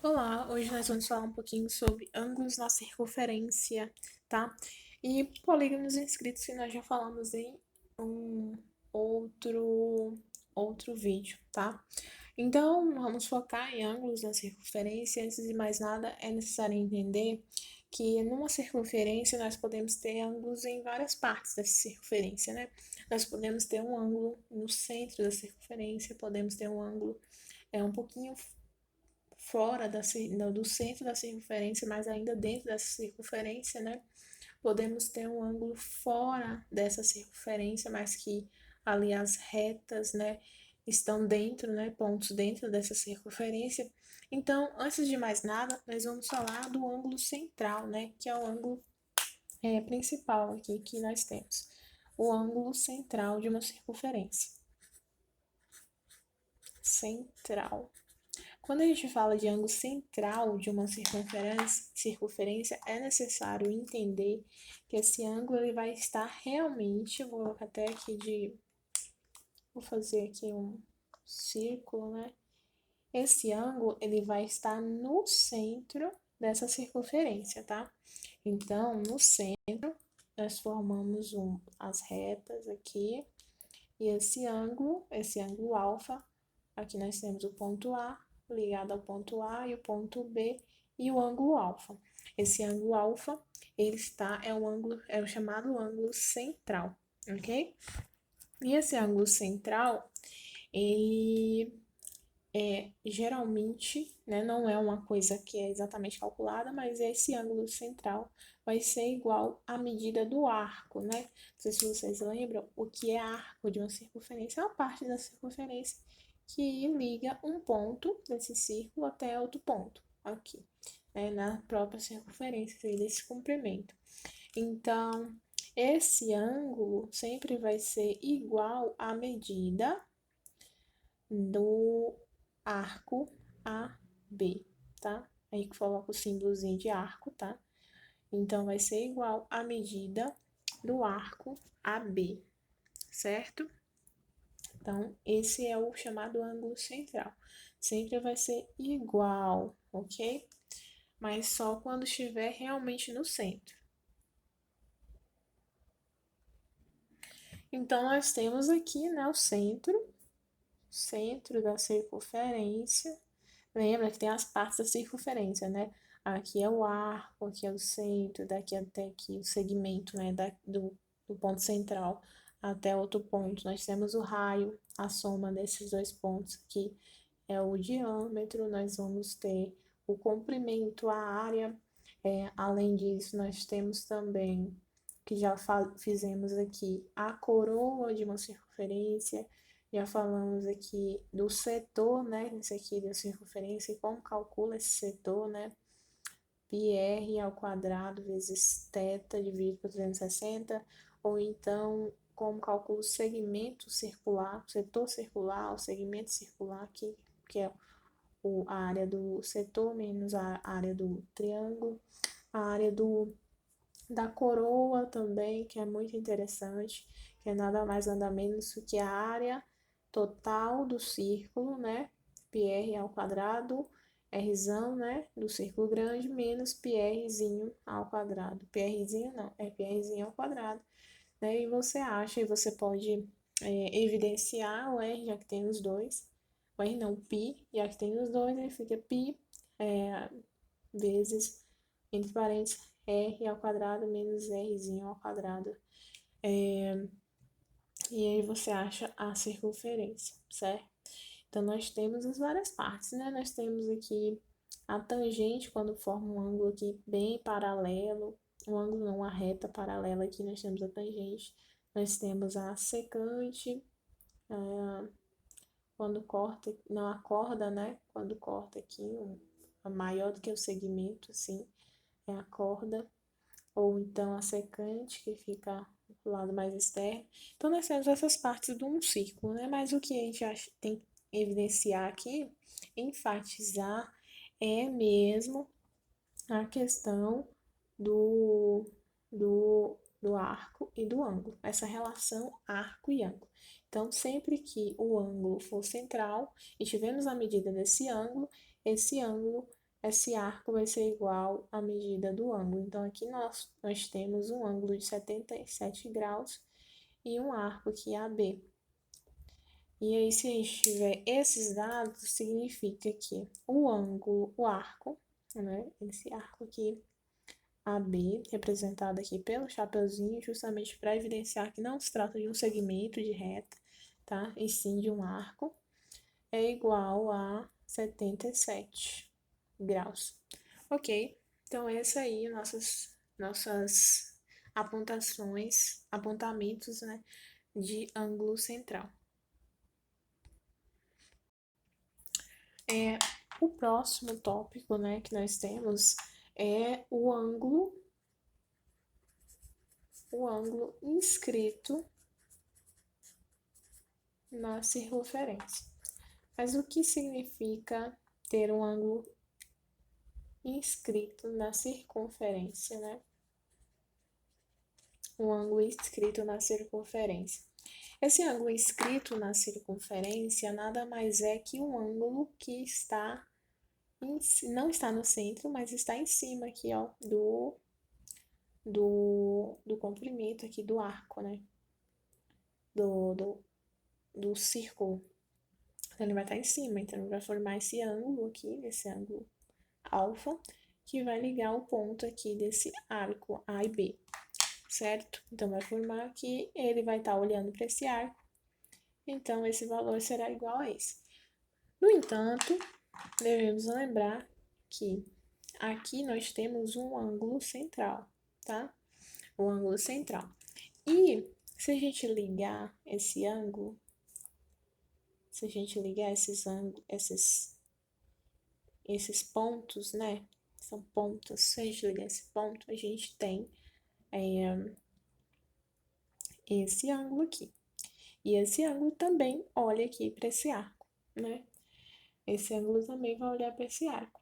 Olá, hoje nós vamos falar um pouquinho sobre ângulos na circunferência, tá? E polígonos inscritos que nós já falamos em um outro vídeo, tá? Então, vamos focar em ângulos na circunferência. Antes de mais nada, é necessário entender que numa circunferência nós podemos ter ângulos em várias partes dessa circunferência, né? Nós podemos ter um ângulo no centro da circunferência, podemos ter um ângulo um pouquinho fora do centro da circunferência, mas ainda dentro dessa circunferência, né? Podemos ter um ângulo fora dessa circunferência, mas que ali as retas, né, estão dentro, né, pontos dentro dessa circunferência. Então, antes de mais nada, nós vamos falar do ângulo central, né, que é o ângulo principal aqui que nós temos. O ângulo central de uma circunferência. Central. Quando a gente fala de ângulo central de uma circunferência, é necessário entender que esse ângulo ele vai estar realmente, vou fazer aqui um círculo, né? Esse ângulo ele vai estar no centro dessa circunferência, tá? Então, no centro, nós formamos as retas aqui, e esse ângulo alfa, aqui nós temos o ponto A ligado ao ponto A e o ponto B e o ângulo alfa. Esse ângulo alfa, é o chamado ângulo central, ok? E esse ângulo central, ele geralmente, né, não é uma coisa que é exatamente calculada, mas esse ângulo central vai ser igual à medida do arco, né? Não sei se vocês lembram o que é arco de uma circunferência, é uma parte da circunferência que liga um ponto desse círculo até outro ponto, aqui, né, na própria circunferência desse comprimento. Então, esse ângulo sempre vai ser igual à medida do arco AB, tá? Aí coloca o símbolozinho de arco, tá? Então, vai ser igual à medida do arco AB, certo? Então, esse é o chamado ângulo central. Sempre vai ser igual, ok? Mas só quando estiver realmente no centro. Então, nós temos aqui, né, o centro da circunferência. Lembra que tem as partes da circunferência, né? Aqui é o arco, aqui é o centro, daqui até aqui o segmento, né, do ponto central até outro ponto. Nós temos o raio, a soma desses dois pontos aqui é o diâmetro, nós vamos ter o comprimento, a área. Além disso, nós temos também, que já fizemos aqui, a coroa de uma circunferência, já falamos aqui do setor, né, esse aqui da circunferência, e como calcula esse setor, né, πr ao quadrado vezes θ dividido por 360, ou então como calcula o segmento circular, o setor circular, o segmento circular, que é a área do setor menos a área do triângulo, a área da coroa também, que é muito interessante, que é nada mais nada menos do que a área total do círculo, né? πr ao quadrado, Rzão, né? Do círculo grande, menos πrzinho ao quadrado. Przinho não, é πrzinho ao quadrado, né? E você acha, e você pode evidenciar o R, já que tem os dois. O R não, π, já que tem os dois, aí fica π vezes, entre parênteses, R ao quadrado menos Rzinho ao quadrado. E aí você acha a circunferência, certo? Então, nós temos as várias partes, né? Nós temos aqui a tangente, quando forma um ângulo aqui bem paralelo, um ângulo não, uma reta paralela aqui, nós temos a tangente. Nós temos a secante, quando corta, não a corda, né? Quando corta aqui, maior do que o segmento, assim, é a corda. Ou então a secante, que fica do lado mais externo. Então, nós temos essas partes de um círculo, né? Mas o que a gente tem que evidenciar aqui, enfatizar, é mesmo a questão do, do arco e do ângulo, essa relação arco e ângulo. Então, sempre que o ângulo for central e tivermos a medida desse ângulo, esse ângulo esse arco vai ser igual à medida do ângulo. Então, aqui nós temos um ângulo de 77 graus e um arco aqui AB. E aí, se a gente tiver esses dados, significa que o ângulo, o arco, né, esse arco aqui, AB, representado aqui pelo chapeuzinho, justamente para evidenciar que não se trata de um segmento de reta, tá? E sim de um arco, é igual a 77 graus. Ok? Então, essa aí nossas apontamentos, né, de ângulo central. O próximo tópico, né, que nós temos é o ângulo inscrito na circunferência. Mas o que significa ter um ângulo inscrito na circunferência, né? Um ângulo inscrito na circunferência. Esse ângulo inscrito na circunferência nada mais é que um ângulo que não está no centro, mas está em cima aqui, ó, do comprimento aqui do arco, né? Do círculo. Então, ele vai estar em cima, então ele vai formar esse ângulo aqui, esse ângulo alfa, que vai ligar o ponto aqui desse arco A e B, certo? Então, vai formar que ele vai estar olhando para esse arco, então esse valor será igual a esse. No entanto, devemos lembrar que aqui nós temos um ângulo central, tá? O ângulo central. E se a gente ligar esse ângulo, se a gente ligar esses pontos, né? São pontos. Se a gente ligar esse ponto, a gente tem esse ângulo aqui. E esse ângulo também olha aqui para esse arco, né? Esse ângulo também vai olhar para esse arco.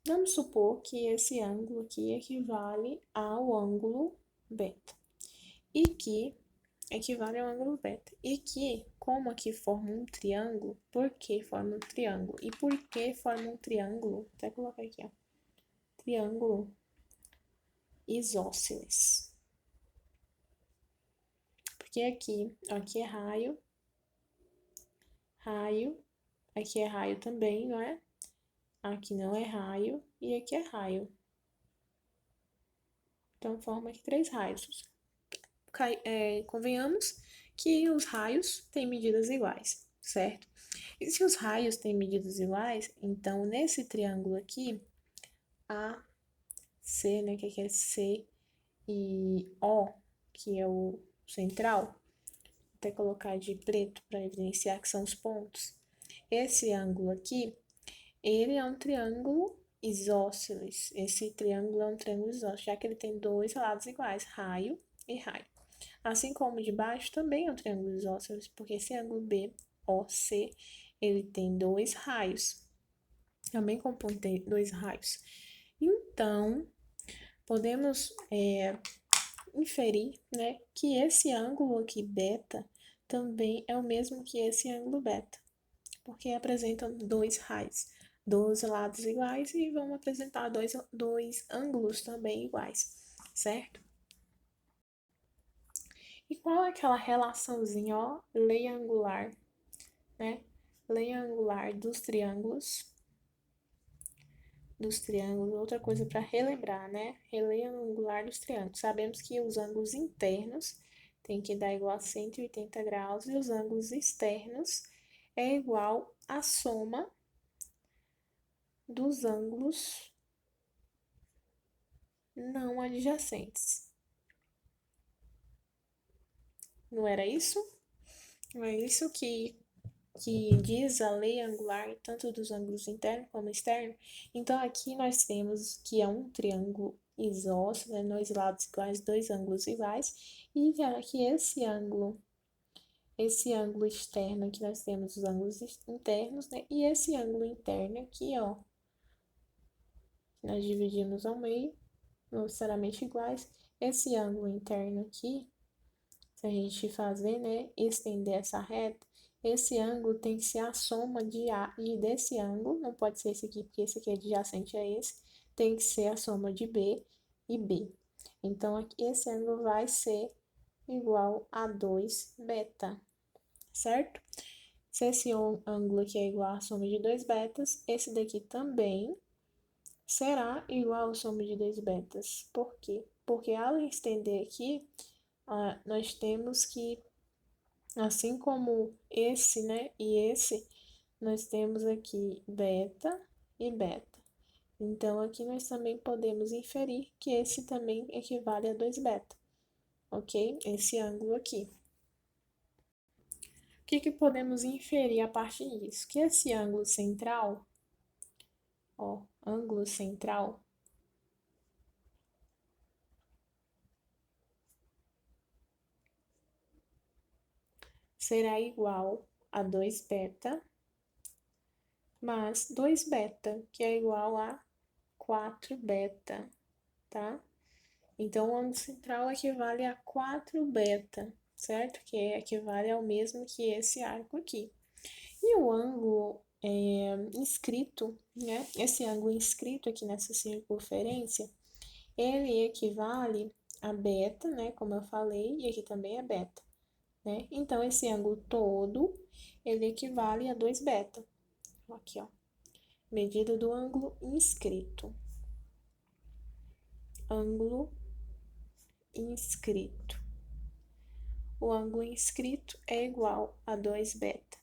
Vamos supor que esse ângulo aqui equivale ao ângulo beta. E que equivale ao ângulo beta. E que, como aqui forma um triângulo, por que forma um triângulo? E por que forma um triângulo? Vou até colocar aqui, ó. Triângulo isósceles. Porque aqui é raio, aqui é raio também, não é? Aqui não é raio e aqui é raio. Então, forma aqui 3 raios. Convenhamos que os raios têm medidas iguais, certo? E se os raios têm medidas iguais, então nesse triângulo aqui, AC, né, que aqui é C, e O, que é o central, vou até colocar de preto para evidenciar que são os pontos. Esse ângulo aqui, ele é um triângulo isósceles. Esse triângulo é um triângulo isósceles, já que ele tem dois lados iguais, raio e raio. Assim como de baixo também é um triângulo isósceles, porque esse ângulo BOC, ele tem dois raios. Também compõe dois raios. Então, podemos inferir, né, que esse ângulo aqui beta também é o mesmo que esse ângulo beta, porque apresentam dois raios, dois lados iguais e vão apresentar dois ângulos também iguais, certo? E qual é aquela relaçãozinha, ó, lei angular, né? Lei angular dos triângulos. Outra coisa para relembrar, né? Lei angular dos triângulos. Sabemos que os ângulos internos tem que dar igual a 180 graus e os ângulos externos é igual à soma dos ângulos não adjacentes. Não era isso? Não é isso que diz a lei angular, tanto dos ângulos interno como externo? Então, aqui nós temos que é um triângulo isósceles, né, dois lados iguais, dois ângulos iguais, e que esse ângulo externo, aqui nós temos os ângulos internos, né, e esse ângulo interno aqui, ó, nós dividimos ao meio, não necessariamente iguais, esse ângulo interno aqui, se a gente fazer, né, estender essa reta, esse ângulo tem que ser a soma de A e desse ângulo, não pode ser esse aqui, porque esse aqui é adjacente a esse, tem que ser a soma de B e B. Então, aqui, esse ângulo vai ser igual a 2 beta, certo? Se esse ângulo aqui é igual à soma de 2 betas, esse daqui também será igual à soma de 2 betas. Por quê? Porque ao estender aqui, nós temos que, assim como esse, né, e esse, nós temos aqui beta e beta. Então, aqui nós também podemos inferir que esse também equivale a 2 beta, ok? Esse ângulo aqui. O que podemos inferir a partir disso? Que esse ângulo central, ó, ângulo central, será igual a 2 beta, mas 2 beta, que é igual a 4 beta, tá? Então, o ângulo central equivale a 4 beta, certo? Que equivale ao mesmo que esse arco aqui. E o ângulo inscrito, né? Esse ângulo inscrito aqui nessa circunferência, ele equivale a beta, né? Como eu falei, e aqui também é beta, né? Então, esse ângulo todo, ele equivale a 2 beta. Aqui, ó. Medida do ângulo inscrito. Ângulo inscrito. O ângulo inscrito é igual a 2 beta,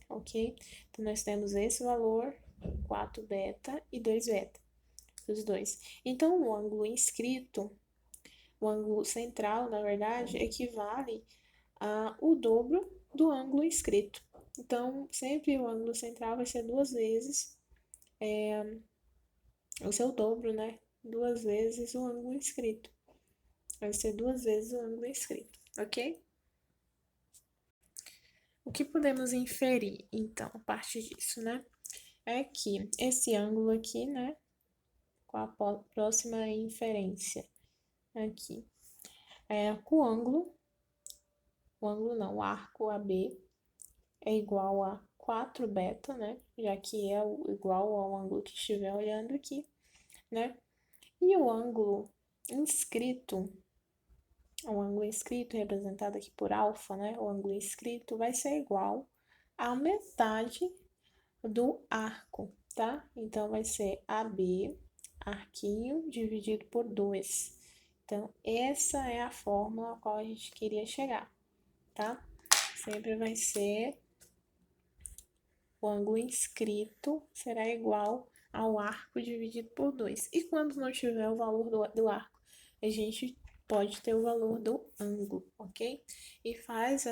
ok? Então, nós temos esse valor, 4 beta e 2 beta, os dois. Então, o ângulo inscrito, o ângulo central, na verdade, equivale ao dobro do ângulo inscrito. Então, sempre o ângulo central vai ser 2 vezes o seu dobro, né? 2 vezes o ângulo inscrito. Vai ser 2 vezes o ângulo inscrito, ok? O que podemos inferir, então, a partir disso, né? É que esse ângulo aqui, né? Com a próxima inferência aqui. O ângulo não, o arco AB é igual a 4 beta, né? Já que é igual ao ângulo que estiver olhando aqui, né? E o ângulo inscrito representado aqui por alfa, né? O ângulo inscrito vai ser igual à metade do arco, tá? Então, vai ser AB, arquinho, dividido por 2. Então, essa é a fórmula a qual a gente queria chegar, tá? Sempre vai ser o ângulo inscrito será igual ao arco dividido por 2. E quando não tiver o valor do arco, a gente pode ter o valor do ângulo, ok? E faz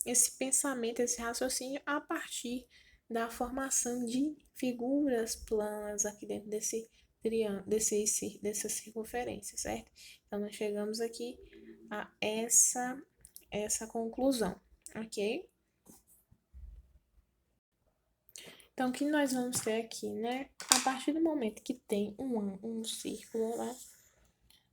esse pensamento, esse raciocínio a partir da formação de figuras planas aqui dentro desse triângulo, dessa circunferência, certo? Então, nós chegamos aqui a essa conclusão, ok? Então, o que nós vamos ter aqui, né? A partir do momento que tem um círculo, né?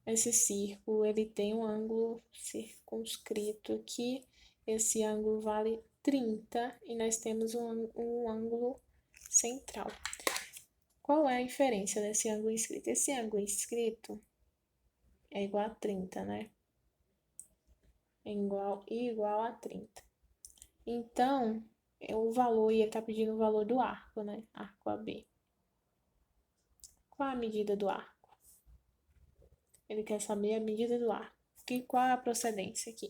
Esse círculo, ele tem um ângulo circunscrito aqui. Esse ângulo vale 30 e nós temos um ângulo central. Qual é a inferência desse ângulo inscrito? Esse ângulo inscrito é igual a 30, né? É igual a 30. Então, o valor, e ele está pedindo o valor do arco, né? Arco AB. Qual a medida do arco? Ele quer saber a medida do arco. Qual é a procedência aqui?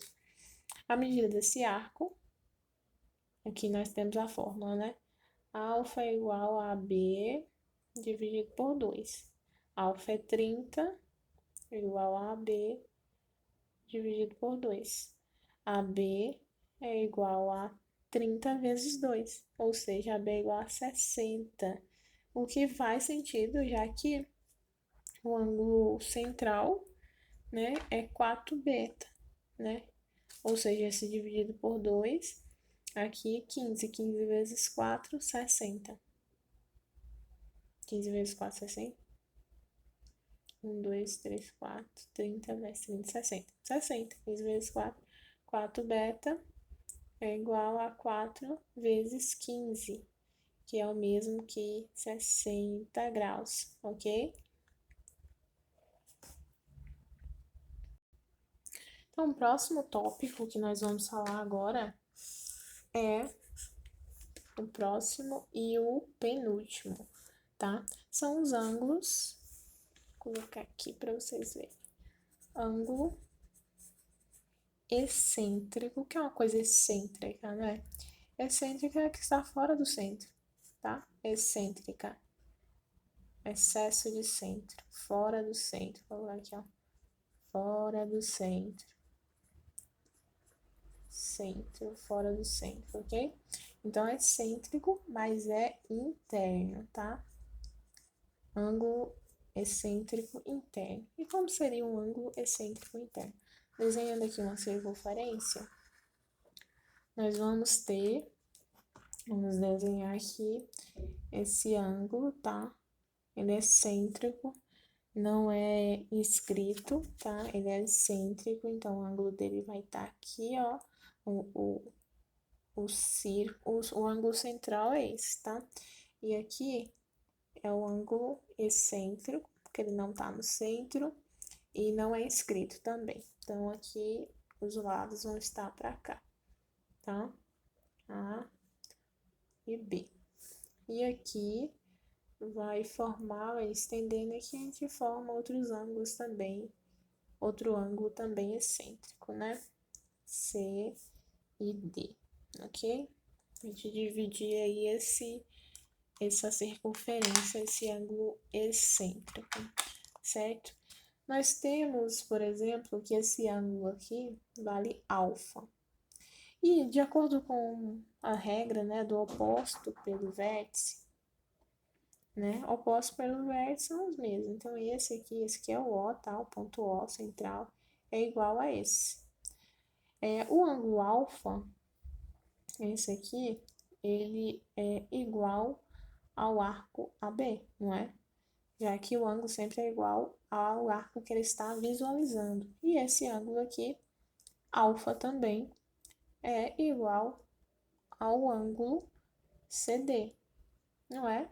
A medida desse arco, aqui nós temos a fórmula, né? Alfa é igual a AB dividido por 2. Alfa é 30 igual a AB dividido por 2. AB é igual a 30 vezes 2, ou seja, AB é igual a 60. O que faz sentido, já que o ângulo central, né, é 4 beta, né? Ou seja, esse dividido por 2, aqui 15. 15 vezes 4, 60. 15 vezes 4, 60. 1, 2, 3, 4, 30 mais 30, 60. 60. 15 vezes 4, 4 beta é igual a 4 vezes 15, que é o mesmo que 60 graus, ok? Então, o próximo tópico que nós vamos falar agora é o próximo e o penúltimo, tá? São os ângulos. Vou colocar aqui para vocês verem. Ângulo excêntrico, que é uma coisa excêntrica, né? Excêntrica é que está fora do centro, tá? Excêntrica. Excesso de centro, fora do centro. Vou colocar aqui, ó. Fora do centro. Centro, fora do centro, ok? Então, é excêntrico, mas é interno, tá? Ângulo excêntrico interno. E como seria um ângulo excêntrico interno? Desenhando aqui uma circunferência, nós vamos desenhar aqui esse ângulo, tá? Ele é excêntrico, não é escrito, tá? Ele é excêntrico, então o ângulo dele vai estar aqui, ó. O ângulo central é esse, tá? E aqui é o ângulo excêntrico, porque ele não tá no centro e não é escrito também. Então, aqui os lados vão estar para cá, tá? A e B. E aqui vai formar, vai estendendo aqui, a gente forma outros ângulos também, outro ângulo também excêntrico, né? C e D, ok? A gente dividir aí essa circunferência, esse ângulo excêntrico, certo? Nós temos, por exemplo, que esse ângulo aqui vale alfa. E de acordo com a regra, né, do oposto pelo vértice, né, oposto pelo vértice são os mesmos. Então, esse aqui é o O, tá? O ponto O central é igual a esse. O ângulo alfa, esse aqui, ele é igual ao arco AB, não é? Já que o ângulo sempre é igual ao arco que ele está visualizando. E esse ângulo aqui, alfa também, é igual ao ângulo CD, não é?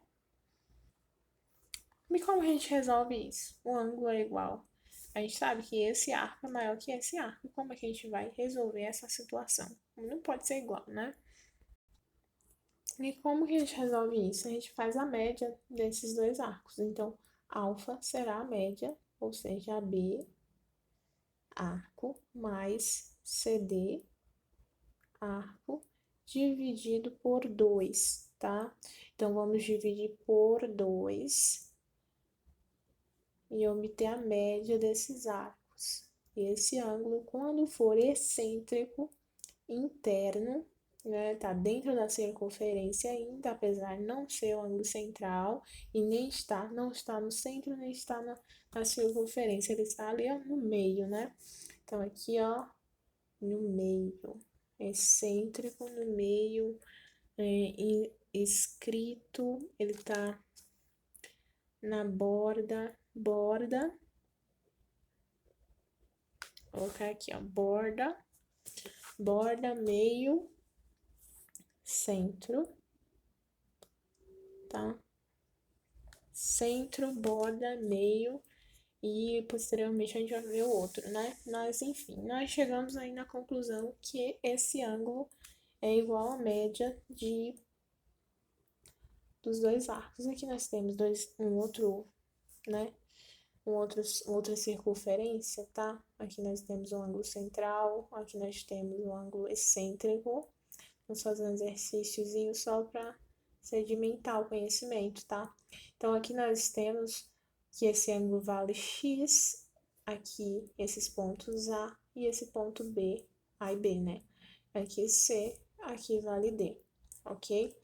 E como a gente resolve isso? O ângulo é igual. A gente sabe que esse arco é maior que esse arco. Como é que a gente vai resolver essa situação? Não pode ser igual, né? E como que a gente resolve isso? A gente faz a média desses dois arcos. Então, alfa será a média, ou seja, AB, arco, mais CD, arco, dividido por 2, tá? Então, vamos dividir por 2 e obter a média desses arcos. E esse ângulo, quando for excêntrico interno, né, tá dentro da circunferência ainda, apesar de não ser o ângulo central e não está no centro, nem está na circunferência, ele está ali, ó, no meio, né? Então, aqui, ó, no meio, excêntrico no meio, escrito, ele tá na borda, vou colocar aqui, ó, borda, meio, centro, tá? Centro, borda, meio, e posteriormente a gente vai ver o outro, né? Mas, enfim, nós chegamos aí na conclusão que esse ângulo é igual à média dos dois arcos. Aqui nós temos um outro, né? Outra circunferência, tá? Aqui nós temos o ângulo central, aqui nós temos o ângulo excêntrico. Vamos fazer um exercíciozinho só para sedimentar o conhecimento, tá? Então, aqui nós temos que esse ângulo vale x, aqui esses pontos A e esse ponto B, A e B, né? Aqui C, aqui vale D, ok?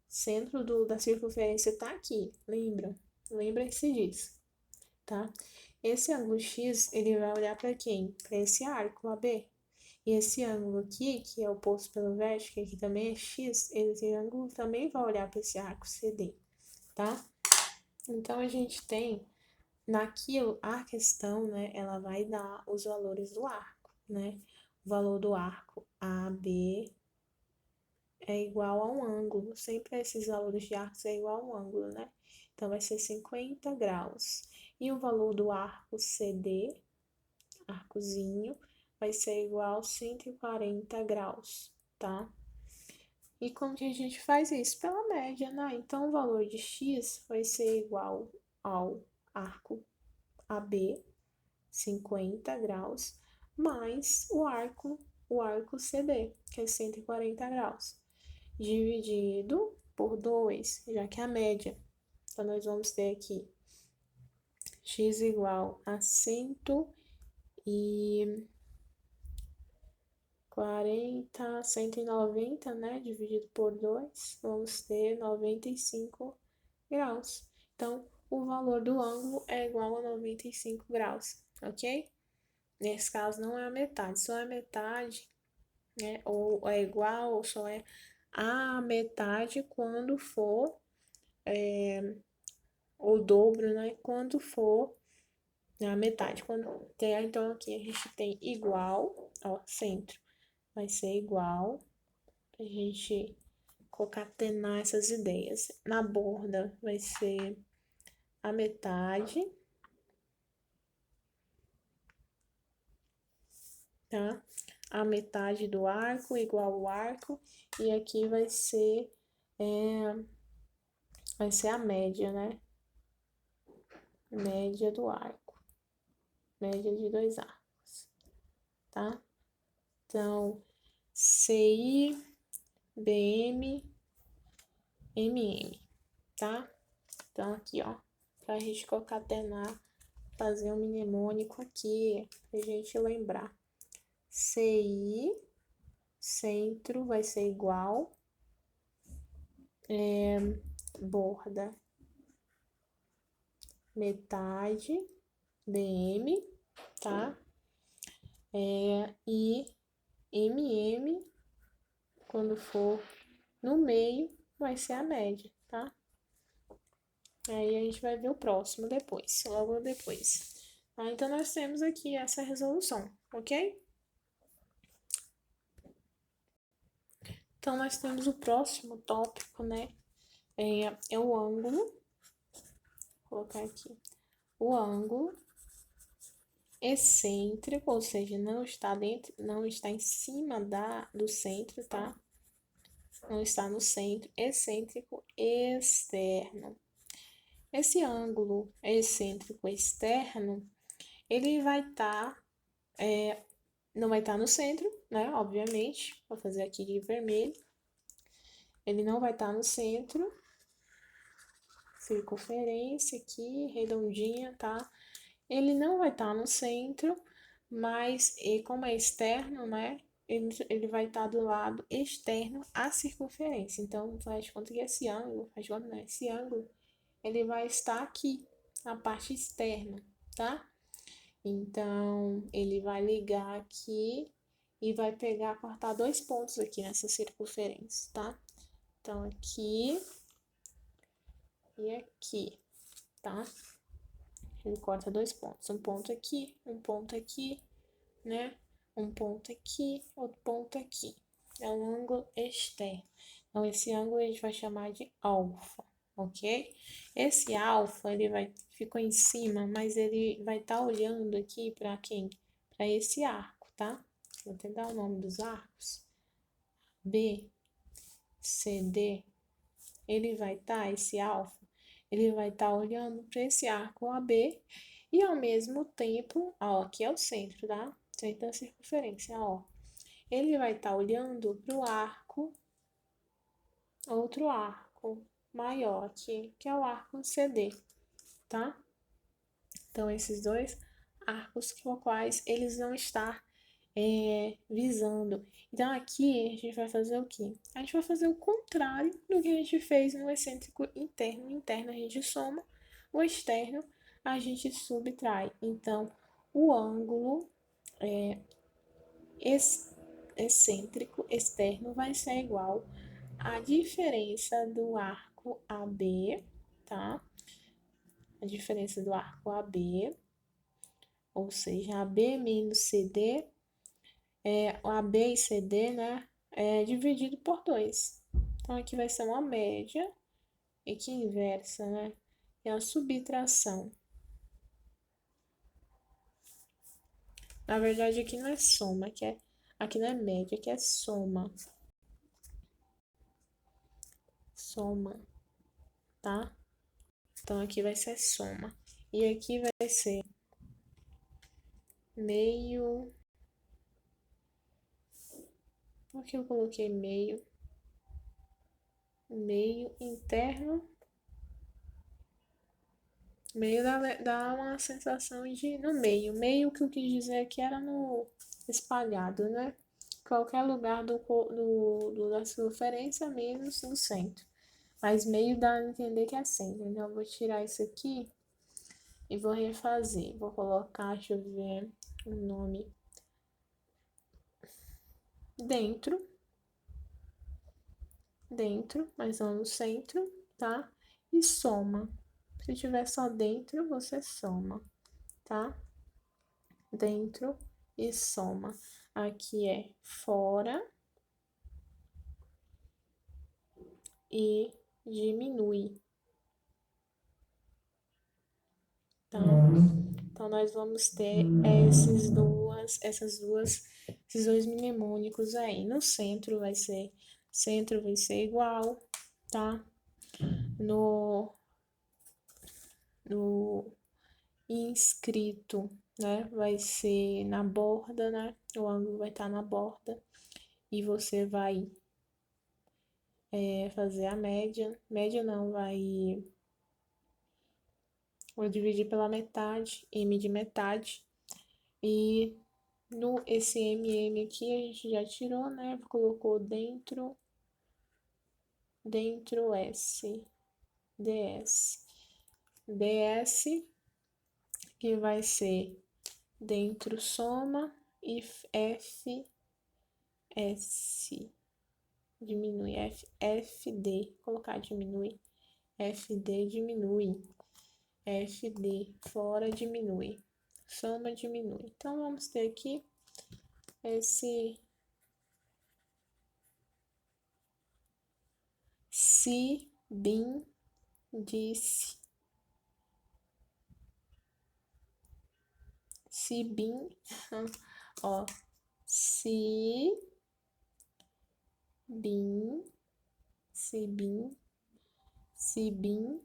Centro da circunferência tá aqui, lembrem-se disso, tá? Esse ângulo x, ele vai olhar para quem? Para esse arco AB. E esse ângulo aqui, que é oposto pelo vértice, que aqui também é x, esse ângulo também vai olhar para esse arco CD, tá? Então, a gente tem, naquilo, a questão, né, ela vai dar os valores do arco, né? o valor do arco AB é igual a um ângulo. Sempre esses valores de arcos é igual a um ângulo, né? Então, vai ser 50 graus. E o valor do arco CD, arcozinho, vai ser igual a 140 graus, tá? E como que a gente faz isso? Pela média, né? Então, o valor de x vai ser igual ao arco AB, 50 graus, mais o arco CD, que é 140 graus, dividido por 2, já que é a média. Então, nós vamos ter aqui x igual a 190, né? Dividido por 2, vamos ter 95 graus. Então, o valor do ângulo é igual a 95 graus, ok? Nesse caso, não é a metade, só é a metade, né? Ou é igual, ou só é a metade quando for o dobro, né? Quando for a metade. Quando tem, então, aqui a gente tem igual, ó, centro vai ser igual, a gente concatenar essas ideias. Na borda vai ser a metade, tá? A metade do arco igual ao arco, e aqui vai ser a média, né? Média do arco, média de dois arcos, tá? Então, CI, BM, MM, tá? Então, aqui, ó, pra gente concatenar, fazer um mnemônico aqui, pra gente lembrar. CI, centro, vai ser igual, borda, metade, BM, tá? E MM, quando for no meio, vai ser a média, tá? Aí a gente vai ver o próximo depois, logo depois. Tá? Então, nós temos aqui essa resolução, ok? Então, nós temos o próximo tópico, né? É o ângulo. Vou colocar aqui. O ângulo excêntrico, ou seja, não está dentro, não está em cima do centro, tá? Não está no centro, excêntrico externo. Esse ângulo excêntrico externo, ele vai estar, não vai estar no centro, né? Obviamente, vou fazer aqui de vermelho. Ele não vai estar no centro, circunferência aqui, redondinha, tá? Ele não vai estar no centro, mas como é externo, né? Ele vai estar do lado externo à circunferência. Então, faz de conta que esse ângulo, faz de conta, né? Esse ângulo, ele vai estar aqui, na parte externa, tá? Então, ele vai ligar aqui e vai pegar, cortar dois pontos aqui nessa circunferência, tá? Então, aqui e aqui, tá? Ele corta dois pontos, um ponto aqui, né? Um ponto aqui, outro ponto aqui. É um ângulo externo. Então, esse ângulo a gente vai chamar de alfa, ok? Esse alfa, ficou em cima, mas ele vai estar olhando aqui para quem? Para esse arco, tá? Vou até dar o nome dos arcos. B, C, D. Ele vai estar, esse alfa, ele vai estar olhando para esse arco AB e ao mesmo tempo, ó, aqui é o centro, tá? Centro da circunferência, ó. Ele vai estar olhando para o arco, outro arco maior aqui, que é o arco CD, tá? Então, esses dois arcos quais eles vão estar visando. Então, aqui a gente vai fazer o quê? A gente vai fazer o contrário do que a gente fez no excêntrico interno. O interno a gente soma, o externo a gente subtrai. Então, o ângulo excêntrico externo vai ser igual à diferença do arco AB, tá? A diferença do arco AB, ou seja, AB menos CD, a B e CD, né, é dividido por 2. Então, aqui vai ser uma média equiinversa, né? É a subtração. Na verdade, aqui não é soma, aqui não é média, aqui é soma. Soma, tá? Então, aqui vai ser soma. E aqui vai ser meio... Por que eu coloquei meio? Meio interno. Meio dá uma sensação de no meio. Meio que eu quis dizer que era no espalhado, né? Qualquer lugar da circunferência menos no centro. Mas meio dá a entender que é centro. Então, eu vou tirar isso aqui e vou refazer. Vou colocar, deixa eu ver o nome. Dentro, mas não no centro, tá? E soma. Se tiver só dentro, você soma, tá? Dentro e soma. Aqui é fora e diminui. Então nós vamos ter esses dois mnemônicos aí. No centro vai ser igual, tá? No inscrito, né? Vai ser na borda, né? O ângulo vai estar na borda e você vai fazer a média. Média não, vou dividir pela metade, m de metade. E esse MM aqui a gente já tirou, né? Colocou dentro S, DS. DS, que vai ser dentro soma e FS. Diminui, FD, colocar diminui. FD diminui. FD fora diminui. Soma diminui. Então, vamos ter aqui esse se, bim, disse. Se, bim, ó, se, bim, se, bim, se, bim,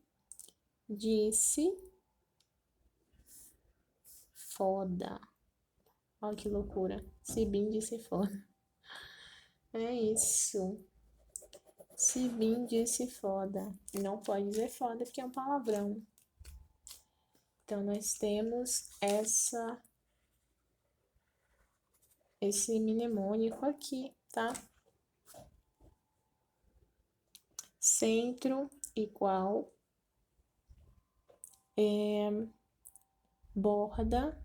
disse, foda. Olha que loucura. Se, bim, disse, foda. É isso. Se bim disse foda. Não pode dizer foda porque é um palavrão. Então, nós temos esse mnemônico aqui, tá? Centro igual borda,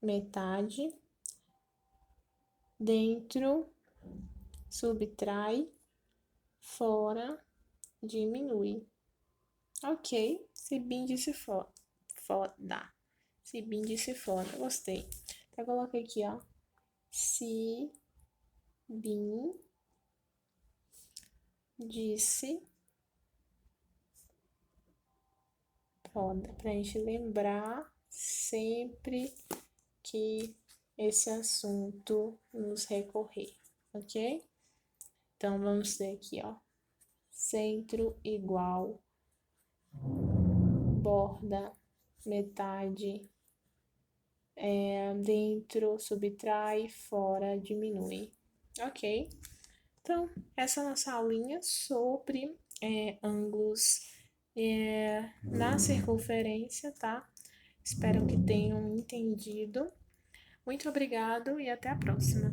metade, dentro, subtrai, fora, diminui. Ok, se bim disse foda. Se bim disse foda, gostei. Então, eu coloquei aqui, ó. Se bim disse foda, pra gente lembrar sempre que esse assunto nos recorrer, ok? Então, vamos ter aqui, ó, centro igual, borda, metade, dentro, subtrai, fora, diminui, ok? Então, essa é a nossa aulinha sobre ângulos na circunferência, tá? Espero que tenham entendido. Muito obrigado e até a próxima.